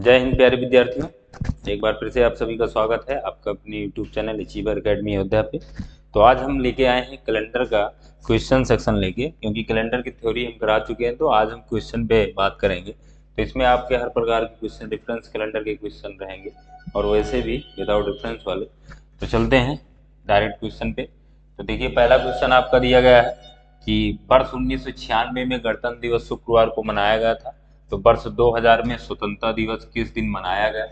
जय हिंद प्यारे विद्यार्थियों। एक बार फिर से आप सभी का स्वागत है आपका अपने YouTube channel achiever academy Ayodhya पे। तो आज हम लेके आए हैं कैलेंडर का क्वेश्चन सेक्शन लेके, क्योंकि कैलेंडर की थ्योरी हम करा चुके हैं। तो आज हम क्वेश्चन पे बात करेंगे। तो इसमें आपके हर प्रकार के क्वेश्चन रेफरेंस कैलेंडर के क्वेश्चन रहेंगे और वैसे भी विदाउट रेफरेंस वाले। तो चलते हैं डायरेक्ट क्वेश्चन पे। तो देखिए, पहला क्वेश्चन आपका दिया गया है कि वर्ष 1996 में गणतंत्र दिवस शुक्रवार को मनाया गया था। तो वर्ष 2000 में स्वतंत्रता दिवस किस दिन मनाया गया?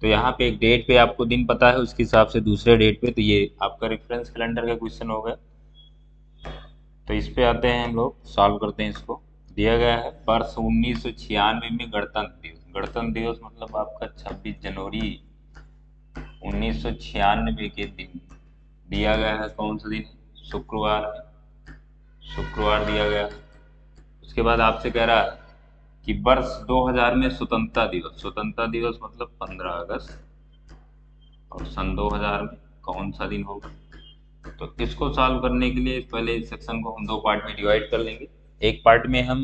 तो यहाँ पे एक डेट पे आपको दिन पता है, उसके हिसाब से दूसरे डेट पे। तो ये आपका रेफरेंस कैलेंडर का क्वेश्चन हो गया। तो इस पे आते हैं, हम लोग सॉल्व करते हैं इसको। दिया गया है वर्ष 1996 में गणतंत्र दिवस। गणतंत्र दिवस मतलब आपका 26 जनवरी 1996 के दिन दिया गया है। कौन सा दिन? शुक्रवार। शुक्रवार दिया गया। उसके बाद आपसे कह रहा है कि वर्ष 2000 में स्वतंत्रता दिवस। स्वतंत्रता दिवस मतलब 15 अगस्त, और सन 2000 में कौन सा दिन होगा? तो इसको सॉल्व करने के लिए पहले इस सेक्शन को हम दो पार्ट में डिवाइड कर लेंगे। एक पार्ट में हम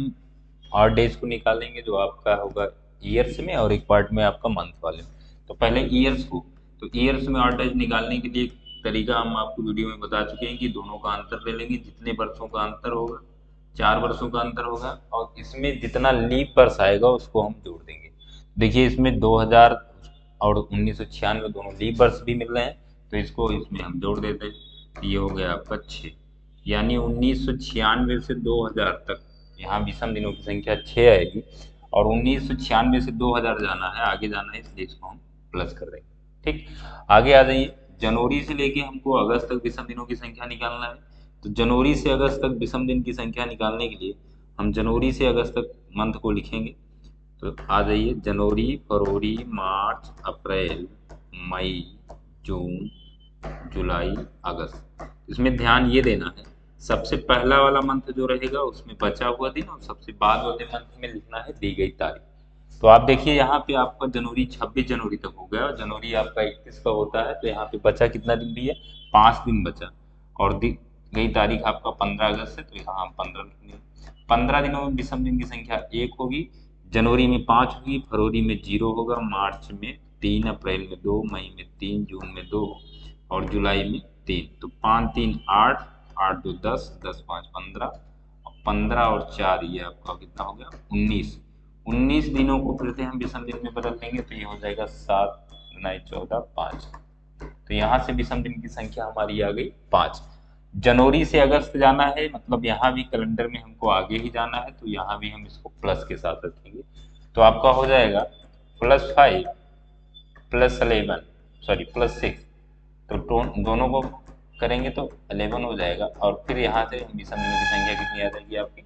ऑड डेज को निकालेंगे जो आपका होगा ईयर्स में, और एक पार्ट में आपका मंथ वाले में। तो पहले ईयर्स को, तो ईयर्स में ऑड डेज निकालने के लिए एक तरीका हम आपको वीडियो में बता चुके हैं कि दोनों का अंतर ले लेंगे। जितने वर्षों का अंतर होगा, 4 वर्षों का अंतर होगा, और इसमें जितना लीप वर्ष आएगा उसको हम जोड़ देंगे। देखिए, इसमें 2000 और 1996 दोनों लीप वर्ष भी मिल रहे हैं, तो इसको इसमें हम जोड़ देते हैं। ये हो गया आपका 6, यानी 1996 से 2000 तक यहाँ विषम दिनों की संख्या 6 आएगी, और 1996 से 2000 जाना है, आगे जाना है, इसलिए इसको हम प्लस कर देंगे। ठीक, आगे आ जाइए। जनवरी से लेके हमको अगस्त तक विषम दिनों की संख्या निकालना है। तो जनवरी से अगस्त तक विषम दिन की संख्या निकालने के लिए हम जनवरी से अगस्त तक मंथ को लिखेंगे। तो आ जाइए, जनवरी, फरवरी, मार्च, अप्रैल, मई, जून, जुलाई, अगस्त। इसमें ध्यान ये देना है, सबसे पहला वाला मंथ जो रहेगा उसमें बचा हुआ दिन, और सबसे बाद वाले मंथ में लिखना है दी गई तारीख। तो आप देखिए, यहाँ पे आपका जनवरी 26 जनवरी तक हो गया, और जनवरी आपका 31 का होता है। तो यहाँ पे बचा कितना दिन भी है? 5 दिन बचा, और दी गई तारीख आपका 15 अगस्त है, तो यहाँ हम 15 लिखेंगे। 15 दिनों में विषम दिन की संख्या 1 होगी। जनवरी में 5 होगी, फरवरी में 0 होगा, मार्च में 3, अप्रैल में 2, मई में 3, जून में 2, और जुलाई में 3। तो 5 3 8, 8 2 10, 10 5 15, 15 और 4 ये आपका कितना हो गया? 19। 19 दिनों को फिर से हम विषम दिन में बदल देंगे, तो ये हो जाएगा 7 9 14 5। तो यहाँ से विषम दिन की संख्या हमारी आ गई 5। जनवरी से अगस्त जाना है, मतलब यहाँ भी कैलेंडर में हमको आगे ही जाना है, तो यहाँ भी हम इसको प्लस के साथ रखेंगे। तो आपका हो जाएगा +5 +11, सॉरी +6। तो दोनों को करेंगे तो 11 हो जाएगा, और फिर यहाँ से विषम दिनों की संख्या कितनी आ जाएगी आपकी?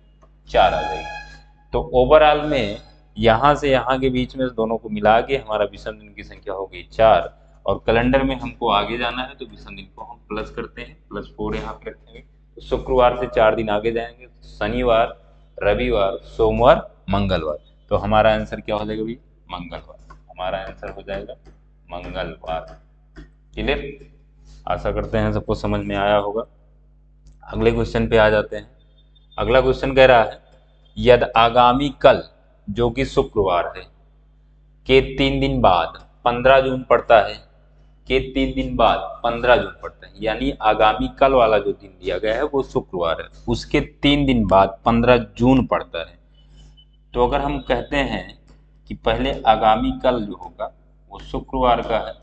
4 आ जाएगी। तो ओवरऑल में यहाँ से यहाँ के बीच में दोनों को मिला के हमारा विषम दिन की संख्या हो गई 4, और कैलेंडर में हमको आगे जाना है, तो विषम दिन को हम प्लस करते हैं, +4 यहाँ पे रखेंगे। तो शुक्रवार से 4 दिन आगे जाएंगे, शनिवार, रविवार, सोमवार, मंगलवार। तो हमारा आंसर क्या हो जाएगा भाई? मंगलवार। हमारा आंसर हो जाएगा मंगलवार। क्लियर? आशा करते हैं सबको समझ में आया होगा। अगले क्वेश्चन पे आ जाते हैं। अगला क्वेश्चन कह रहा है, यदि आगामी कल जो कि शुक्रवार है के 3 दिन बाद 15 जून पड़ता है, के 3 दिन बाद 15 जून पड़ता है, यानी आगामी कल वाला जो दिन दिया गया है वो शुक्रवार है, उसके 3 दिन बाद 15 जून पड़ता है। तो अगर हम कहते हैं कि पहले आगामी कल जो होगा वो शुक्रवार का है,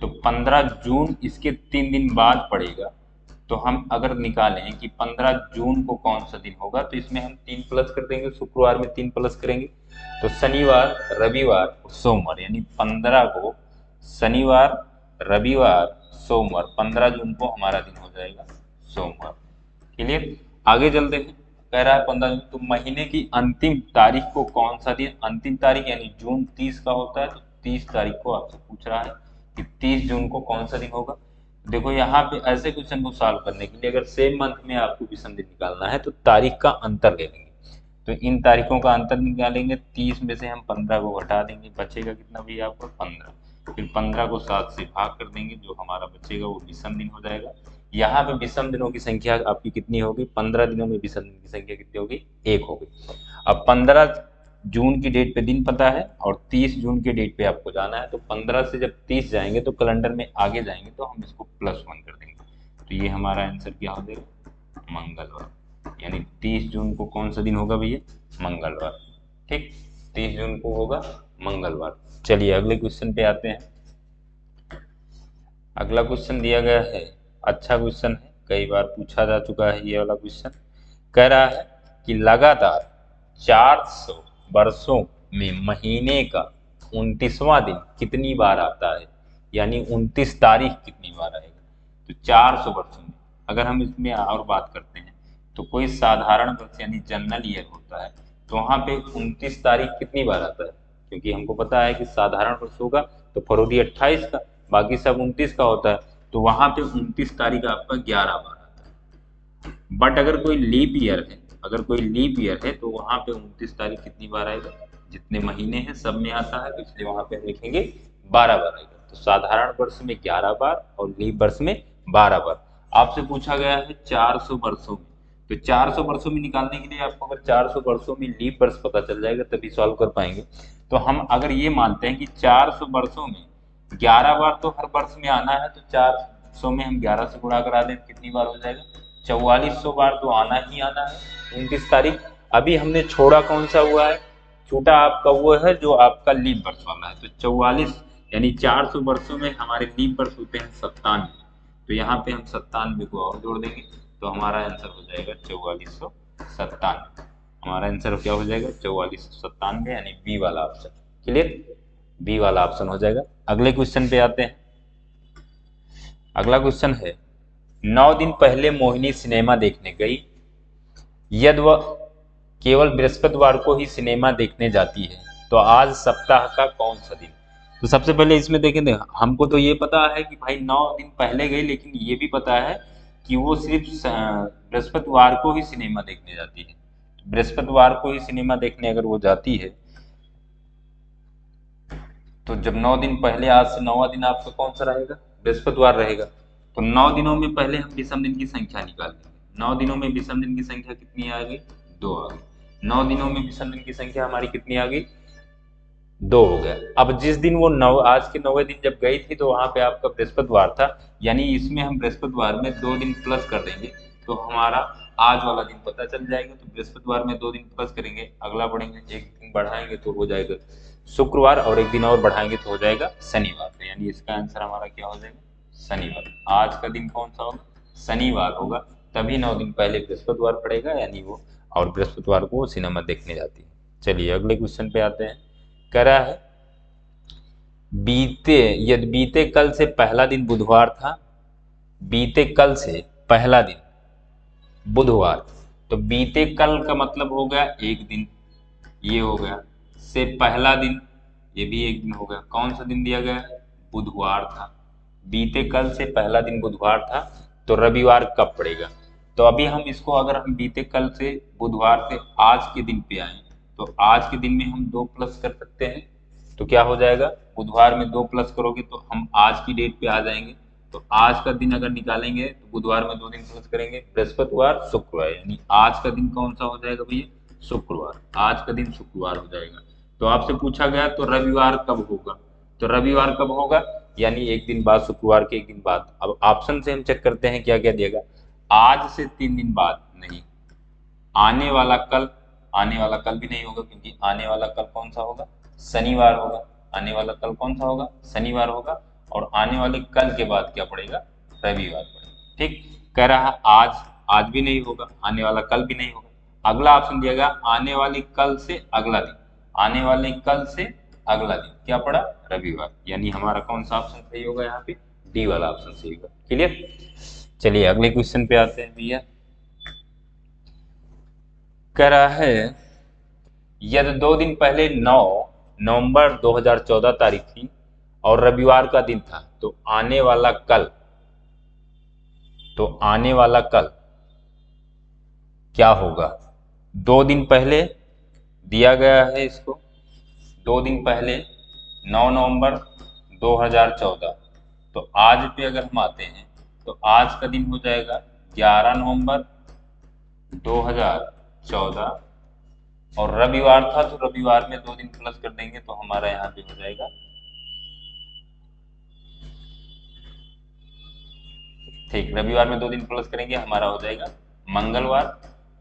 तो 15 जून इसके 3 दिन बाद पड़ेगा। तो हम अगर निकालें कि 15 जून को कौन सा दिन होगा, तो इसमें हम 3 प्लस कर देंगे, शुक्रवार में 3 प्लस करेंगे, तो शनिवार, रविवार, सोमवार, यानी 15 को शनिवार, रविवार, सोमवार, 15 जून को हमारा दिन हो जाएगा सोमवार। क्लियर? आगे चलते हैं। कह रहा है 15 जून, तो महीने की अंतिम तारीख को कौन सा दिन? अंतिम तारीख यानी जून 30 का होता है, तो 30 तारीख को आपसे पूछ रहा है कि 30 जून को कौन सा दिन होगा। देखो, यहाँ पे ऐसे क्वेश्चन को सॉल्व करने के लिए अगर सेम मंथ में आपको विषम दिन निकालना है, तो तारीख का अंतर ले लेंगे। तो इन तारीखों का अंतर निकालेंगे, 30 में से हम 15 को घटा देंगे, बचेगा कितना भी आपको? 15। फिर 15 को 7 से भाग कर देंगे, जो हमारा बचेगा वो विषम दिन हो जाएगा। यहाँ पे विषम दिनों की संख्या आपकी कितनी होगी? 15 दिनों में विषम दिन की संख्या कितनी होगी? 1 होगी। अब 15 जून की डेट पे दिन पता है और 30 जून के डेट पे आपको जाना है, तो 15 से जब 30 जाएंगे तो कैलेंडर में आगे जाएंगे तो हम इसको +1 कर देंगे। तो ये हमारा आंसर क्या हो जाएगा, मंगलवार। यानी 30 जून को कौन सा दिन होगा भैया, मंगलवार। ठीक, 30 जून को होगा मंगलवार। चलिए अगले क्वेश्चन पे आते हैं। अगला क्वेश्चन दिया गया है, अच्छा क्वेश्चन है, कई बार पूछा जा चुका है ये वाला क्वेश्चन। कह रहा है कि लगातार 400 वर्षों में महीने का 29वां दिन कितनी बार आता है, यानी 29 तारीख कितनी बार आएगा। तो 400 वर्षों में, अगर हम इसमें और बात करते हैं तो कोई साधारण वर्ष यानी जनरल ईयर होता है, तो वहां पे 29 तारीख कितनी बार आता है, क्योंकि हमको पता है कि साधारण वर्ष होगा तो फरवरी 28 का, बाकी सब 29 का होता है, तो वहां पे 29 तारीख आपका 11 बार आता है। बट अगर कोई लीप ईयर है, अगर कोई लीप ईयर है तो वहां पे 29 तारीख कितनी बार आएगा, जितने महीने हैं सब में आता है, तो इसलिए वहां पे हम लिखेंगे 12 बार आएगा। तो साधारण वर्ष में 11 बार और लीप वर्ष में 12 बार। आपसे पूछा गया है 400 वर्षों में, तो 400 वर्षों में निकालने के लिए आपको अगर 400 वर्षों में लीप वर्ष पता चल जाएगा तभी सॉल्व कर पाएंगे। तो हम अगर ये मानते हैं कि 400 वर्षों में 11 बार तो हर वर्ष में आना है, तो 400 में हम 11 से गुणा करा दें कितनी बार हो जाएगा, 4400 बार तो आना ही आना है 29 तारीख। अभी हमने छोड़ा कौन सा हुआ है, छूटा आपका वो है जो आपका लीप वर्ष वाला है, तो 44 यानी 400 वर्षों में हमारे लीप वर्ष होते हैं 97, तो यहाँ पे हम 97 को और जोड़ देंगे तो हमारा आंसर हो जाएगा 4497। हमारा आंसर क्या हो जाएगा, 4497, यानी बी वाला ऑप्शन। क्लियर, बी वाला ऑप्शन हो जाएगा। अगले क्वेश्चन पे आते हैं। अगला क्वेश्चन है, 9 दिन पहले मोहिनी सिनेमा देखने गई, यदि वह केवल बृहस्पतिवार को ही सिनेमा देखने जाती है तो आज सप्ताह का कौन सा दिन। तो सबसे पहले इसमें देखें, हमको तो ये पता है कि भाई 9 दिन पहले गई, लेकिन ये भी पता है कि वो सिर्फ बृहस्पतिवार को ही सिनेमा देखने जाती है। बृहस्पतिवार को ही सिनेमा देखने अगर वो जाती है तो जब 9 दिन पहले, आज से 9वां दिन आपका कौन सा रहेगा, बृहस्पतिवार रहेगा। तो 9 दिनों में पहले हम विषम दिन की संख्या निकाल लेंगे। 9 दिनों में विषम दिन की संख्या कितनी आ गई, 2 आ गई। 9 दिनों में विषम दिन की संख्या हमारी कितनी आ गई, 2 हो गया। अब जिस दिन वो आज के 9वें दिन जब गई थी तो वहां पे आपका बृहस्पतिवार था, यानी इसमें हम बृहस्पतिवार में 2 दिन प्लस कर देंगे तो हमारा आज वाला दिन पता चल जाएगा। तो बृहस्पतिवार में 2 दिन प्लस करेंगे, अगला बढ़ेंगे, एक दिन बढ़ाएंगे तो हो जाएगा शुक्रवार, और एक दिन और बढ़ाएंगे तो हो जाएगा शनिवार। तो यानी इसका आंसर हमारा क्या हो जाएगा, शनिवार। आज का दिन कौन सा होगा, शनिवार होगा, तभी 9 दिन पहले बृहस्पतिवार पड़ेगा, यानी वो और बृहस्पतिवार को सिनेमा देखने जाती है। चलिए अगले क्वेश्चन पे आते हैं। कह रहा है, यदि बीते कल से पहला दिन बुधवार था, बीते कल से पहला दिन बुधवार, तो बीते कल का मतलब हो गया एक दिन, ये हो गया, से पहला दिन, ये भी एक दिन हो गया। कौन सा दिन दिया गया है, बुधवार था। बीते कल से पहला दिन बुधवार था, तो रविवार कब पड़ेगा। तो अभी हम इसको, अगर हम बीते कल से बुधवार से आज के दिन पे आए तो आज के दिन में हम 2 प्लस कर सकते हैं, तो क्या हो जाएगा, बुधवार में 2 प्लस करोगे तो हम आज की डेट पे आ जाएंगे। तो आज का दिन अगर निकालेंगे तो बुधवार में 2 दिन प्लस करेंगे, बृहस्पतिवार शुक्रवार, यानी आज का दिन कौन सा हो जाएगा भैया, शुक्रवार। आज का दिन शुक्रवार हो जाएगा। तो आपसे पूछा गया तो रविवार कब होगा, तो रविवार कब होगा, यानी एक दिन बाद, शुक्रवार के एक दिन बाद। अब ऑप्शन से हम चेक करते हैं क्या क्या दिएगा, आज से 3 दिन बाद नहीं, आने वाला कल, आने वाला कल भी नहीं होगा, क्योंकि आने वाला कल कौन सा होगा, शनिवार होगा। आने वाला कल कौन सा होगा, शनिवार होगा। और आने वाले कल के बाद क्या पड़ेगा, रविवार पड़ेगा। ठीक, कह रहा है आज भी नहीं होगा, आने वाला कल भी नहीं होगा। अगला ऑप्शन दिया गया, आने वाले कल से अगला दिन, आने वाले कल से अगला दिन क्या पड़ा, रविवार। यानी हमारा कौन सा ऑप्शन सही होगा, यहाँ पे डी वाला ऑप्शन सही होगा। क्लियर, चलिए अगले क्वेश्चन पे आते हैं भैया। कह रहा है, यदि 2 दिन पहले 9 नवंबर 2014 तारीख थी और रविवार का दिन था, तो आने वाला कल, क्या होगा। 2 दिन पहले दिया गया है इसको, 2 दिन पहले 9 नवंबर 2014, तो आज पे अगर हम आते हैं तो आज का दिन हो जाएगा 11 नवंबर 2014, और रविवार था तो रविवार में 2 दिन प्लस कर देंगे तो हमारा यहाँ पे हो जाएगा, ठीक, रविवार में 2 दिन प्लस करेंगे हमारा हो जाएगा मंगलवार।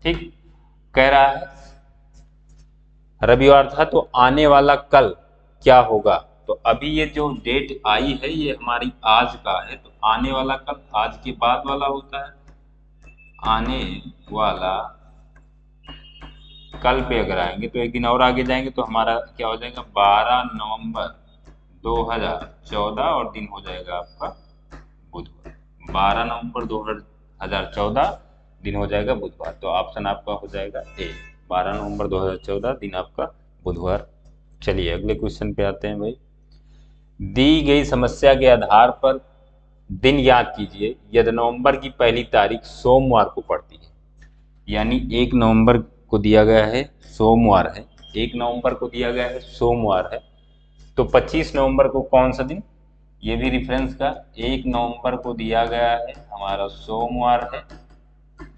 ठीक, कह रहा है रविवार था तो आने वाला कल क्या होगा। तो अभी ये जो डेट आई है ये हमारी आज का है, तो आने वाला कल आज के बाद वाला होता है, आने वाला कल पे अगर आएंगे तो एक दिन और आगे जाएंगे तो हमारा क्या हो जाएगा 12 नवंबर 2014 और दिन हो जाएगा आपका बुधवार। 12 नवंबर 2014 दिन हो जाएगा बुधवार, तो ऑप्शन आपका हो जाएगा ए, 12 नवंबर 2014 दिन आपका बुधवार। चलिए अगले क्वेश्चन पे आते हैं भाई। दी गई समस्या के आधार पर दिन याद कीजिए यदि नवंबर की पहली तारीख सोमवार को पड़ती है, यानी 1 नवंबर को दिया गया है सोमवार है, 1 नवंबर को दिया गया है सोमवार है, तो 25 नवंबर को कौन सा दिन, ये भी रेफरेंस का 1 नवंबर को दिया गया है हमारा सोमवार है,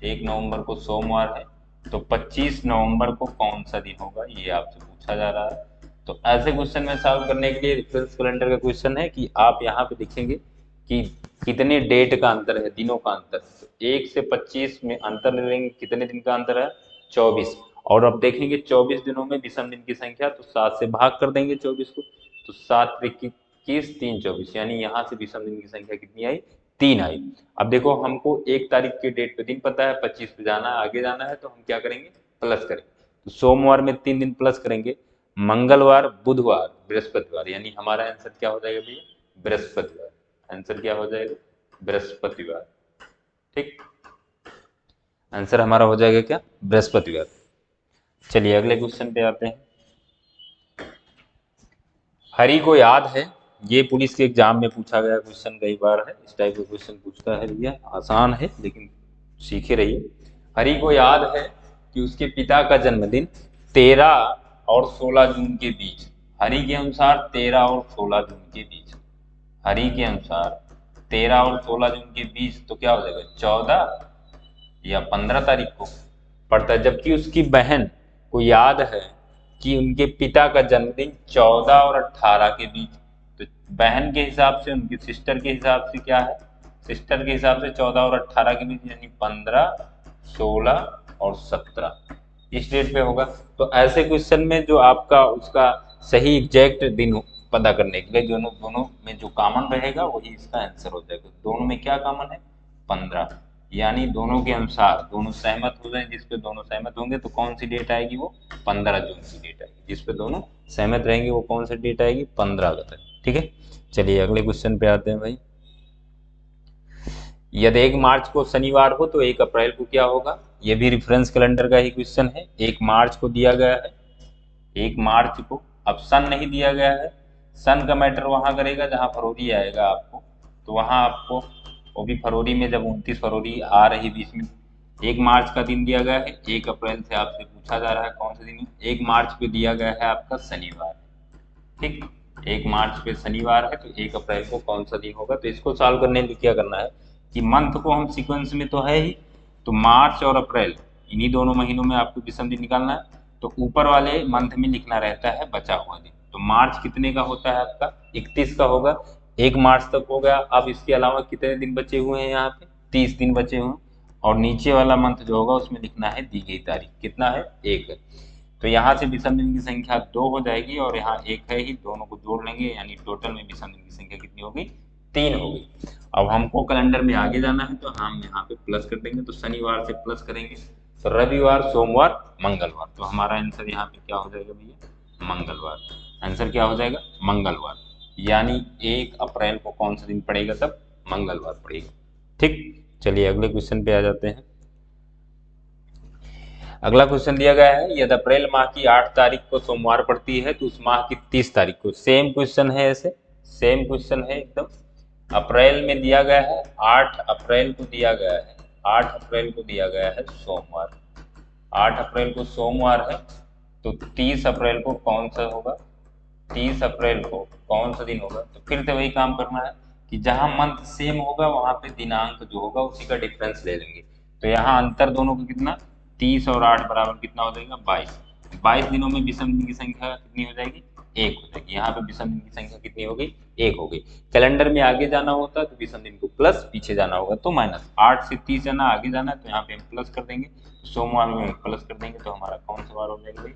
1 नवंबर को सोमवार है, तो 25 नवंबर को कौन सा दिन होगा ये आपसे पूछा जा रहा है। तो ऐसे क्वेश्चन में सॉल्व करने के लिए रेफरेंस कैलेंडर का क्वेश्चन है कि आप यहाँ पे देखेंगे कि कितने डेट का अंतर है, दिनों का अंतर, तो 1 से 25 में अंतर ले लेंगे, कितने दिन का अंतर है 24, और अब देखेंगे 24 दिनों में विषम दिन की संख्या, तो 7 से भाग कर देंगे 24 को, तो 7 21 3 24, यानी यहाँ से विषम दिन की संख्या कितनी आई 3 आई। अब देखो हमको 1 तारीख के डेट पे दिन पता है, 25 पे जाना है, आगे जाना है, तो हम क्या करेंगे प्लस करेंगे, तो सोमवार में 3 दिन प्लस करेंगे, मंगलवार बुधवार बृहस्पतिवार, यानी हमारा आंसर क्या हो जाएगा भैया बृहस्पतिवार, आंसर क्या हो जाएगा बृहस्पतिवार। ठीक, आंसर हमारा हो जाएगा क्या बृहस्पतिवार। चलिए अगले क्वेश्चन पे आते हैं। हरि को याद है, ये पुलिस के एग्जाम में पूछा गया क्वेश्चन कई बार है, इस टाइप का क्वेश्चन पूछता है भैया, आसान है लेकिन सीखे रहिए। हरि को याद है कि उसके पिता का जन्मदिन 13 और 16 जून के बीच, हरि के अनुसार 13 और 16 जून के बीच, हरि के अनुसार 13 और 16 जून के बीच, तो क्या हो जाएगा 14 या 15 तारीख को पड़ता है, जबकि उसकी बहन को याद है कि उनके पिता का जन्मदिन 14 और 18 के बीच, तो बहन के हिसाब से, उनकी सिस्टर के हिसाब से क्या है, सिस्टर के हिसाब से 14 और 18 के बीच, यानी 15 16 और 17 इस डेट पे होगा। तो ऐसे क्वेश्चन में जो आपका उसका सही एग्जैक्ट दिन पता करने के लिए दोनों में जो कॉमन रहेगा वही इसका आंसर हो जाएगा। दोनों में क्या कॉमन है 15, यानी दोनों के अनुसार दोनों सहमत हो जाए, जिसपे दोनों सहमत होंगे तो कौन सी डेट आएगी वो 15 जून की डेट आएगी, जिसपे दोनों सहमत रहेंगे वो कौन सी डेट आएगी 15 अगस्त। ठीक है, चलिए अगले क्वेश्चन पे आते हैं भाई। यदि 1 मार्च को शनिवार हो तो 1 अप्रैल को क्या होगा, ये भी रेफरेंस कैलेंडर का ही क्वेश्चन है। 1 मार्च को दिया गया है, 1 मार्च को, अब सन नहीं दिया गया है, सन का मैटर वहां करेगा जहां फरवरी आएगा आपको, तो वहां आपको वो भी फरवरी में, जब 29 फरवरी आ रही बीच में, 1 मार्च का दिन दिया गया है, 1 अप्रैल से आपसे पूछा जा रहा है कौन सा दिन है, 1 मार्च पे दिया गया है आपका शनिवार। ठीक, 1 मार्च पे शनिवार है तो 1 अप्रैल को कौन सा दिन होगा। तो इसको सॉल्व करने के लिए क्या करना है कि मंथ को हम सीक्वेंस में तो है ही, तो मार्च और अप्रैल इन्हीं दोनों महीनों में आपको विषम दिन निकालना है, तो ऊपर वाले मंथ में लिखना रहता है बचा हुआ दिन। तो मार्च कितने का होता है आपका 31 का होगा, 1 मार्च तक हो गया। अब इसके अलावा कितने दिन बचे हुए हैं यहाँ पे 30 दिन बचे हुए हैं, और नीचे वाला मंथ जो होगा उसमें लिखना है दी गई तारीख, कितना है 1 है। तो यहाँ से विषम दिन की संख्या 2 हो जाएगी और यहाँ 1 है ही, दोनों को जोड़ लेंगे, यानी टोटल में विषम दिन की संख्या कितनी होगी 3 हो गई। अब हमको कैलेंडर में आगे जाना है तो हम यहाँ पे प्लस कर देंगे, तो शनिवार से प्लस करेंगे तो रविवार सोमवार मंगलवार, तो हमारा आंसर यहाँ पे क्या हो जाएगा भैया मंगलवार, आंसर क्या हो जाएगा मंगलवार, यानी 1 अप्रैल को कौन सा दिन पड़ेगा तब मंगलवार पड़ेगा। ठीक, चलिए अगले क्वेश्चन पे आ जाते हैं। अगला क्वेश्चन दिया गया है यदि अप्रैल माह की 8 तारीख को सोमवार पड़ती है तो उस माह की 30 तारीख को, सेम क्वेश्चन है, ऐसे सेम क्वेश्चन है एकदम। अप्रैल में दिया गया है 8 अप्रैल को दिया गया है, 8 अप्रैल को दिया गया है सोमवार, 8 अप्रैल को सोमवार है, तो 30 अप्रैल को कौन सा होगा, 30 अप्रैल को कौन सा दिन होगा। तो फिर से वही काम करना है कि जहां मंथ सेम होगा वहां पे दिनांक जो होगा उसी का डिफरेंस ले लेंगे। तो यहाँ अंतर दोनों का कितना 30 और 8 बराबर कितना हो जाएगा 22, 22 दिनों में विषम दिन की संख्या कितनी हो जाएगी? 1 हो जाएगी। यहाँ पे विषम दिन की संख्या कितनी हो गई? 1 हो गई। कैलेंडर में आगे जाना होता है तो विषम दिन को प्लस, पीछे जाना होगा तो माइनस। 8 से 30 जाना आगे जाना है तो यहाँ पे हम प्लस कर देंगे, सोमवार में प्लस कर देंगे तो हमारा कौन सा वार हो जाएगा भाई?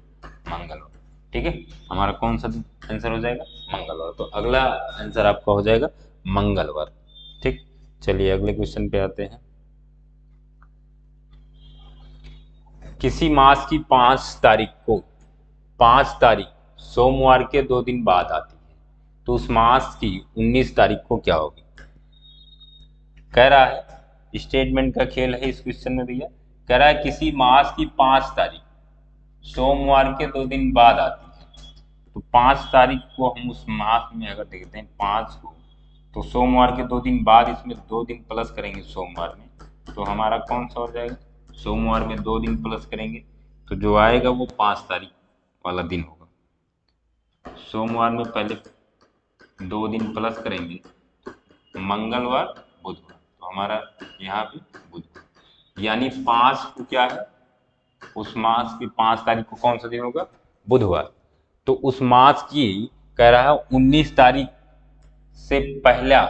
मंगलवार। ठीक है, हमारा कौन सा आंसर हो जाएगा? मंगलवार। तो अगला आंसर आपका हो जाएगा मंगलवार। ठीक, चलिए अगले क्वेश्चन पे आते हैं। किसी मास की 5 तारीख सोमवार के 2 दिन बाद आती है तो उस मास की 19 तारीख को क्या होगी? कह रहा है, स्टेटमेंट का खेल है इस क्वेश्चन में भैया। कह रहा है किसी मास की 5 तारीख सोमवार के 2 दिन बाद आती है तो 5 तारीख को हम उस मास में अगर देखते हैं 5 को, तो सोमवार के 2 दिन बाद इसमें 2 दिन प्लस करेंगे सोमवार में, तो हमारा कौन सा हो जाएगा? सोमवार में 2 दिन प्लस करेंगे तो जो आएगा वो 5 तारीख वाला दिन होगा। सोमवार में पहले 2 दिन प्लस करेंगे, मंगलवार बुधवार, तो हमारा यहाँ पे बुधवार, यानी 5 को क्या है? उस मास की 5 तारीख को कौन सा दिन होगा? बुधवार। तो उस मास की कह रहा है 19 तारीख से पहला,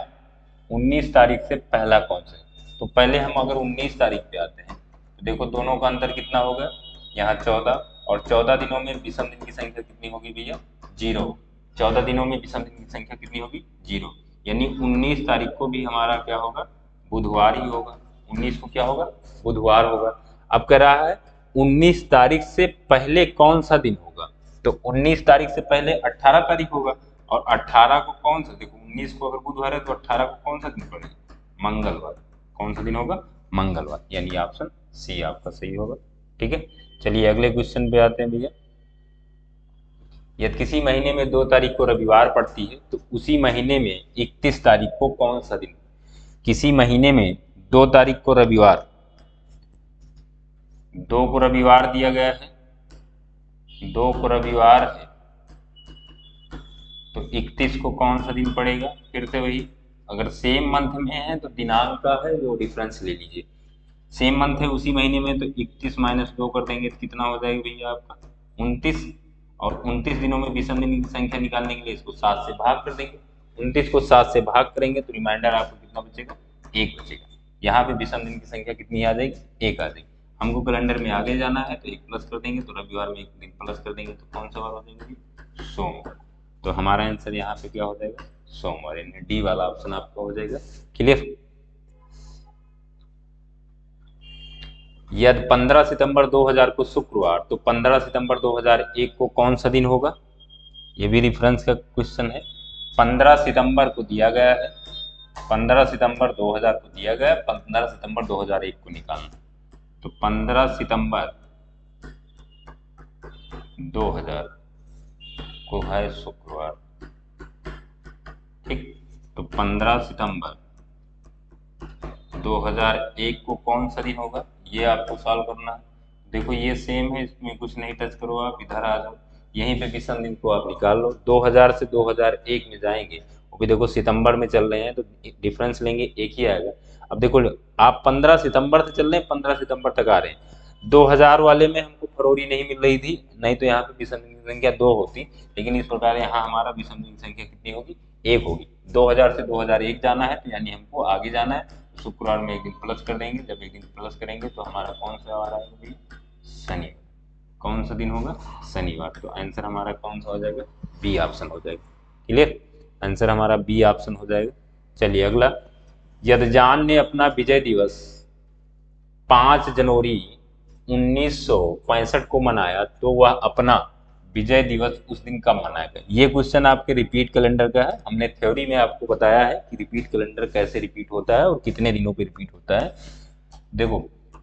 19 तारीख से पहला कौन सा है? तो पहले हम अगर 19 तारीख पे आते हैं तो देखो दोनों का अंतर कितना होगा? यहाँ 14, और 14 दिनों में विषम दिन की संख्या कितनी होगी भैया? 0। 14 दिनों में विषम दिन की संख्या कितनी होगी? 0, यानी 19 तारीख को भी हमारा क्या होगा? बुधवार ही होगा। 19 को क्या होगा? बुधवार होगा। अब कह रहा है 19 तारीख से पहले कौन सा दिन होगा? तो 19 तारीख से पहले 18 तारीख होगा, और 18 को कौन सा? देखो 19 को अगर बुधवार है तो 18 को कौन सा दिन पड़ेगा? मंगलवार। कौन सा दिन होगा? मंगलवार, यानी ऑप्शन सी आपका सही होगा। ठीक है, चलिए अगले क्वेश्चन पे आते हैं भैया। यदि किसी महीने में 2 तारीख को रविवार पड़ती है तो उसी महीने में 31 तारीख को कौन सा दिन? किसी महीने में 2 तारीख को रविवार, 2 को रविवार दिया गया है, 2 को रविवार है तो 31 को कौन सा दिन पड़ेगा? फिर से वही, अगर सेम मंथ में है तो दिनांक का है वो डिफरेंस ले लीजिए। सेम मंथ है उसी महीने में तो 31 माइनस 2 कर देंगे तो कितना हो जाएगा भैया आपका? 29। और 29 दिनों में विषम दिन की संख्या निकालने के लिए इसको 7 से भाग कर देंगे। 29 को 7 से भाग करेंगे तो रिमाइंडर आपको कितना बचेगा? 1 बचेगा। यहाँ पे विषम दिन की संख्या कितनी आ जाएगी? 1 आ जाएगी। हमको कैलेंडर में आगे जाना है तो 1 प्लस कर देंगे, तो रविवार में 1 दिन प्लस कर देंगे तो कौन सा वार हो जाएगा? सोमवार। तो हमारा आंसर यहाँ पे क्या हो जाएगा? सोमवार, यानी डी वाला ऑप्शन आपका हो जाएगा। क्लियर? यदि 15 सितंबर 2000 को शुक्रवार तो 15 सितंबर 2001 को कौन सा दिन होगा? ये भी रेफरेंस का क्वेश्चन है। 15 सितंबर को दिया गया है, 15 सितंबर 2000 को दिया गया है, 15 सितंबर 2001 को निकालना। तो 15 सितंबर 2000 को है शुक्रवार। ठीक, तो 15 सितंबर 2001 को कौन सा दिन होगा? ये आपको सॉल्व करना है। देखो ये सेम है, इसमें कुछ नहीं टच करो, आप इधर आ जाओ, यहीं पे विषम दिन को आप निकाल लो। 2000 से 2001 में जाएंगे, वो भी देखो सितंबर में चल रहे हैं तो डिफरेंस लेंगे, एक ही आएगा। अब देखो आप 15 सितंबर से चल रहे हैं, 15 सितंबर तक आ रहे हैं। 2000 वाले में हमको फरवरी नहीं मिल रही थी, नहीं तो यहाँ पे विषम दिन की संख्या 2 होती, लेकिन इस प्रकार यहाँ हमारा विषम दिन की संख्या कितनी होगी? 1 होगी। 2000 से 2001 जाना है तो यानी हमको आगे जाना है, शुक्रवार में 1 दिन प्लस कर देंगे। जब 1 दिन प्लस करेंगे तो हमारा कौन सा वार आएगा भाई? शनिवार। कौन सा दिन होगा? शनिवार। तो आंसर हमारा कौन सा हो जाएगा? बी ऑप्शन हो जाएगा। क्लियर? आंसर हमारा बी ऑप्शन हो जाएगा। चलिए अगला, यदजान ने अपना विजय दिवस 5 जनवरी 1965 को मनाया तो वह अपना विजय दिवस उस दिन कब मनाएगा? ये क्वेश्चन आपके रिपीट कैलेंडर का है। हमने थ्योरी में आपको बताया है कि रिपीट कैलेंडर कैसे रिपीट होता है और कितने दिनों पे रिपीट होता है। देखो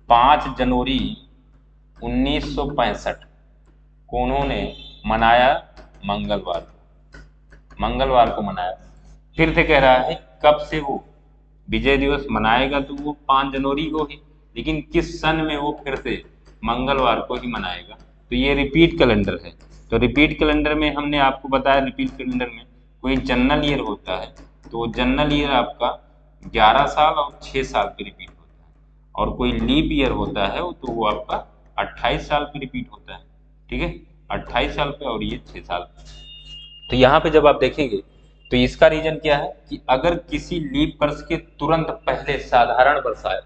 5 जनवरी 1965 को उन्होंने मनाया मंगलवार को, मंगलवार को मनाया। फिर से कह रहा है कब से वो विजय दिवस मनाएगा, तो वो 5 जनवरी को ही, लेकिन किस सन में वो फिर से मंगलवार को ही मनाएगा। तो ये रिपीट कैलेंडर है। तो रिपीट कैलेंडर में हमने आपको बताया, रिपीट कैलेंडर में कोई जनरल ईयर होता है तो जनरल ईयर आपका 11 साल और 6 साल पे रिपीट होता है, और कोई लीप ईयर होता है तो वो आपका 28 साल पे रिपीट होता है। ठीक है, 28 साल पे और ये 6 साल पे। तो यहाँ पे जब आप देखेंगे तो इसका रीजन क्या है कि अगर किसी लीप वर्ष के तुरंत पहले साधारण वर्ष आए,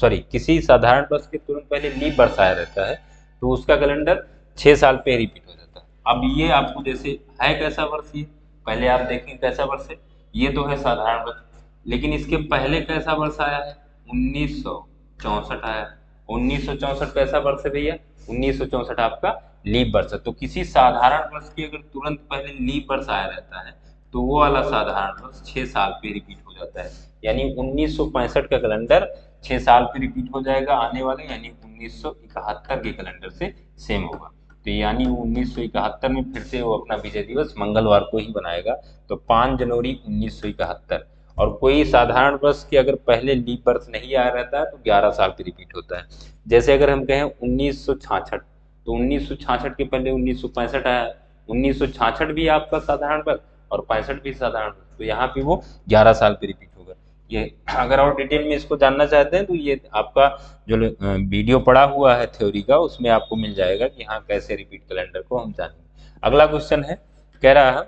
सॉरी किसी साधारण वर्ष के तुरंत पहले लीप वर्ष आया रहता है तो उसका कैलेंडर 6 साल पे रिपीट हो जाता है। अब ये आपको जैसे है कैसा वर्ष, ये पहले आप देखें कैसा वर्ष है, ये तो है साधारण वर्ष, लेकिन इसके पहले कैसा वर्ष आया है, 1964 आया है। 1964 कैसा वर्ष है भैया, 1964 आपका लीप वर्ष है। तो किसी साधारण वर्ष की अगर तुरंत पहले लीप वर्ष आया रहता है तो वो वाला साधारण वर्ष 6 साल पे रिपीट हो जाता है, यानी 1965 का कैलेंडर 6 साल पे रिपीट हो जाएगा आने वाले, यानी 1971 के कैलेंडर से सेम होगा। तो यानी 1971 में फिर से वो अपना विजय दिवस मंगलवार को ही बनाएगा, तो 5 जनवरी 1971। और कोई साधारण वर्ष के अगर पहले लीप वर्ष नहीं आया रहता है तो 11 साल पे रिपीट होता है। जैसे अगर हम कहें 1966, तो 1966 के पहले 1965 आया, 1966 भी आपका साधारण वर्ष और 65 भी साधारण वर्ष, तो यहाँ पे वो 11 साल पे रिपीट होगा। ये अगर और डिटेल में इसको जानना चाहते हैं तो ये आपका जो वीडियो पड़ा हुआ है थ्योरी का उसमें आपको मिल जाएगा कि हाँ कैसे रिपीट कैलेंडर को हम जानेंगे। अगला क्वेश्चन है, कह रहा है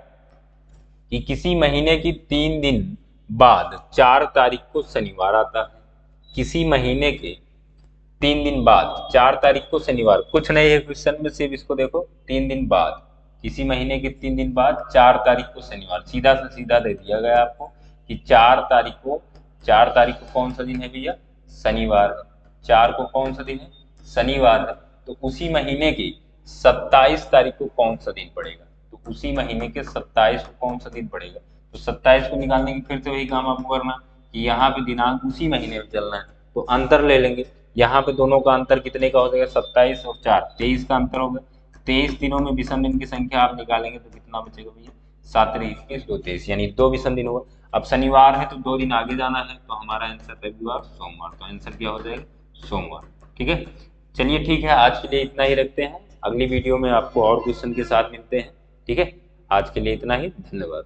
कि किसी महीने की 3 दिन बाद 4 तारीख को शनिवार आता है, किसी महीने के 3 दिन बाद 4 तारीख को शनिवार, कुछ नहीं है क्वेश्चन में, सिर्फ इसको देखो 3 दिन बाद, किसी महीने के 3 दिन बाद 4 तारीख को शनिवार, सीधा से सीधा दे दिया गया आपको कि 4 तारीख को कौन सा दिन है भैया, शनिवार है। 4 को कौन सा दिन है, शनिवार है। तो उसी महीने की 27 तारीख को कौन सा दिन पड़ेगा, तो उसी महीने के 27 को कौन सा दिन पड़ेगा, तो 27 को निकालने की फिर से वही काम आपको करना कि यहाँ पे दिनांक उसी महीने में चलना है, तो अंतर ले लेंगे। यहाँ पे दोनों का अंतर कितने का हो जाएगा, 27 और 4, 23 का अंतर होगा। 23 दिनों में विषम दिन की संख्या आप निकालेंगे तो कितना बचेगा भैया, 7 21 2 23, यानी 2 विषम दिन होगा। अब शनिवार है तो 2 दिन आगे जाना है, तो हमारा आंसर रविवार सोमवार, तो आंसर क्या हो जाएगा, सोमवार। ठीक है, चलिए ठीक है, आज के लिए इतना ही रखते हैं, अगली वीडियो में आपको और क्वेश्चन के साथ मिलते हैं। ठीक है, आज के लिए इतना ही, धन्यवाद।